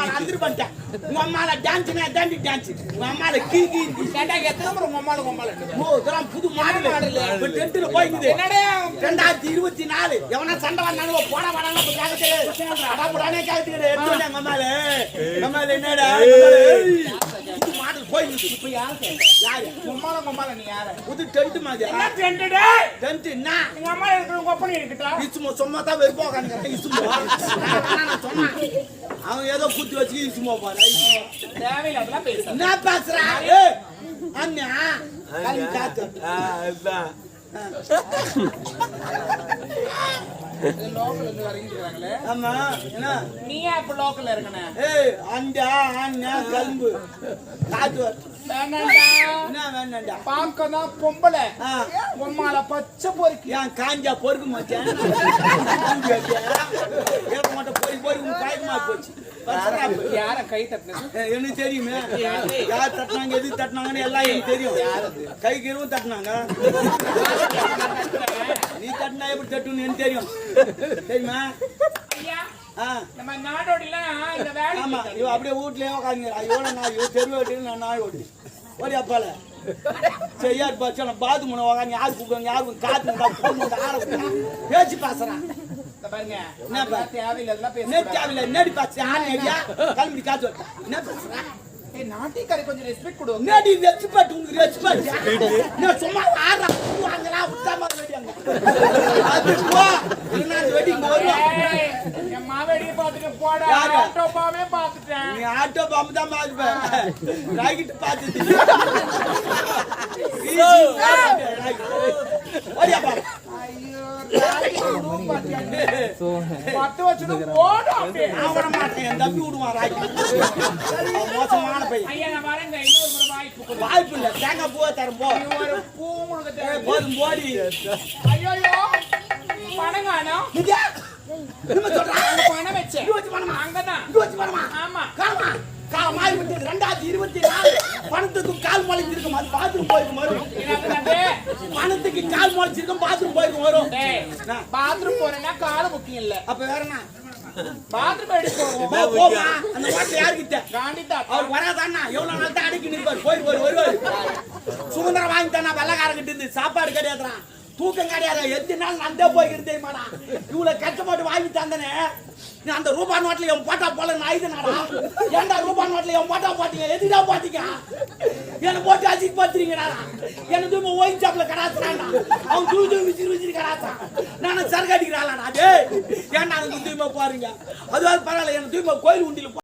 அம்மால அந்திரு பண்ணிட்டேன் உங்க அம்மால டான்ஸ்னா தாண்டி டான்ஸ் உங்க அம்மால கீ கேட்டா எத்தனை முறை உங்க அம்மால ஓ இதெல்லாம் புது மாடல் இப்ப டென்ட்ல போயிக்குது என்னடா 2024 எவனா சண்டை வந்தானோ போட வராங்க இப்ப கேக்குது அடப்புடானே கேக்குது எடுத்து எங்க அம்மால என்னடா புது மாடல் போயிக்குது இப்ப யாரு உம்மால நீ யாரு புது டென்ட் மாதிரி என்ன டென்ட் டே டென்ட் என்ன உங்க அம்மா இருக்கிற கொப்பனி இருக்குடா சும்மா தான் வெறுப்பா உட்காந்துக்கிறேன் நான் சொன்னேன் அவன் ஏதோ குத்தி வச்சு சும்மா போறா தேவையில்ல அதெல்லாம் பேச என்ன பேசுறா அண்ணா காத்து லோக்கல்ல இருந்து வரீங்கறாங்களே ஆமா என்ன நீ அப்ப லோக்கல்ல இருக்கனே ஏய் அண்டா அண்ணா கல்பு காத்து வேணாண்டா என்ன வேணாண்டா பாக்கதான் பொம்பளை உம்மால பச்சை பொறுக்கி ஏன் காஞ்சா பொறுக்க மாட்டேன் ஏன் மாட்ட பொறி உன் காய்மா போச்சு யார கை தட்டினது எனக்கு தெரியுமே யார் தட்டினாங்க எது தட்டினாங்கன்னு எல்லாம் எனக்கு தெரியும் கைக்கு இருவும் தட்டினாங்க நீ தட்டினா எப்படி தட்டுன்னு எனக்கு தெரியும் தெரியுமா நம்ம நாடோடில இந்த வேலை ஆமா இவ அப்படியே வீட்லயே உட்காந்து எவ்வளவு நாள் இவ தெருவு ஓட்டி நான் நாய் ஓட்டி ஓடி அப்பால செய்யார் பாச்சு நான் பாத்து முனை உட்காந்து யாரு கூப்பிடுவாங்க யாருக்கும் காத்து பேச்சு பேசுறான் பாருங்க என்ன தேவையில்ல அதெல்லாம் பேச தேவையில்ல என்னடி பாச்சு ஆணையா கிளம்பி காத்து வரட்டா என்ன பேசுறேன் நாட்டிக்காரி கொஞ்சம் ரெஸ்பெக்ட் கொடு நேடி ரெஸ்பெக்ட் உங்களுக்கு ரெஸ்பெக்ட் நான் சும்மா ஆறா வாங்கலா உத்தம வெடிங்க அது போ நான் வெடிங்க வருவா என் மாவேடியை பாத்துட்டு போடா ஆட்டோ பாவே பாத்துட்டேன் நீ ஆட்டோ பாம் தான் பாத்துப்ப ராக்கெட் பாத்துட்டு ஓடியா பா ஐயோ ராக்கெட் ரூம் பாத்தியானே பத்து வச்சுட்டு ஓடு அப்படியே நான் வர மாட்டேன் என் தம்பி விடுவான் ராக்கெட் மோசமான பையன் ஐயா நான் வரேங்க இன்னொரு முறை வாய்ப்பு இல்ல தேங்காய் பூவை தரும் போ ஒரு பூ உங்களுக்கு போதும் போடி ஐயோ பணங்கானோ என்ன சொல்றா பணம் வச்சே இது வச்சு பணமா அங்கதான் இது வச்சு பணமா ஆமா காமா காமாய் விட்டு 2024 பணத்துக்கு கால் முளைச்சிருக்கும் அது பாத்ரூம் போயிருக்கு வரும் பணத்துக்கு கால் முளைச்சிருக்கும் பாத்ரூம் போயிருக்கு வரும் பாத்ரூம் போறேன்னா கால முக்கியம் இல்ல அப்ப வேற என்ன பாத்ரூம் எடுத்து போமா அந்த வாட்டை யார்கிட்ட காண்டிதா அவர் வராதான்னா எவ்வளவு நாள் தான் அடிக்கி நிற்பார் போயிட்டு வருவாரு சுதந்திரம் வாங்கி தானா வெள்ளக்காரங்கிட்ட இருந்து சாப்பாடு கிடையாதுறான் தூக்கம் கிடையாது எத்தனை நாள் நந்தே போய்க்கிறதே மாடா இவ்வளவு கஷ்டப்பட்டு வாங்கி தந்தனே நீ அந்த ரூபா நோட்ல என் போட்டா போல நாயுதுனாடா ஏன்டா ரூபா நோட்ல என் போட்டா போட்டீங்க எதுடா போட்டீங்க என்ன போட்டு அசிக்கு பாத்துறீங்கடா என்ன தூய்மை ஓயின் சாப்பிட கடாத்துறான்டா அவன் தூய் விசிறு கடாத்தான் நானும் சரக்கு அடிக்கிறாளாடா டேய் ஏன்டா அதுக்கு தூய்மை பாருங்க அதுவாது பரவாயில்ல என்ன தூய்மை கோயில் உண்டியில்